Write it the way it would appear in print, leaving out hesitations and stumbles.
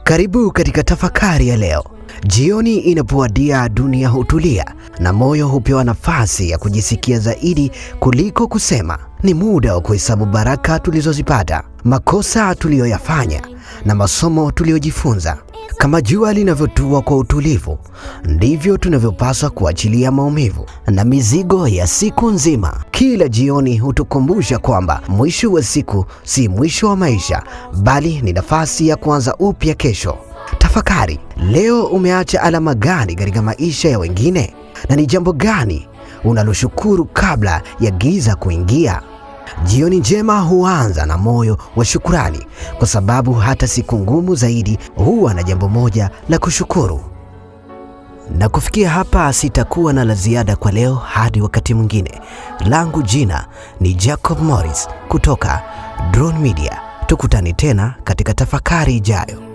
Karibu katika tafakari ya leo. Jioni inapowadia, dunia hutulia na moyo hupewa nafasi ya kujisikia zaidi kuliko kusema. Ni muda wa kuhesabu baraka tulizozipata, makosa tuliyoyafanya na masomo tuliyojifunza. Kama jua linavyotua kwa utulivu, ndivyo tunavyopaswa kuachilia maumivu na mizigo ya siku nzima. Kila jioni hutukumbusha kwamba mwisho wa siku si mwisho wa maisha, bali ni nafasi ya kuanza upya kesho. Tafakari, leo umeacha alama gani katika maisha ya wengine? Na ni jambo gani unaloshukuru kabla ya giza kuingia? Jioni njema huanza na moyo wa shukrani, kwa sababu hata siku ngumu zaidi huwa na jambo moja la kushukuru. Na kufikia hapa sitakuwa na la ziada kwa leo, hadi wakati mwingine. Langu jina ni Jacob Morris kutoka Drone Media. Tukutane tena katika tafakari ijayo.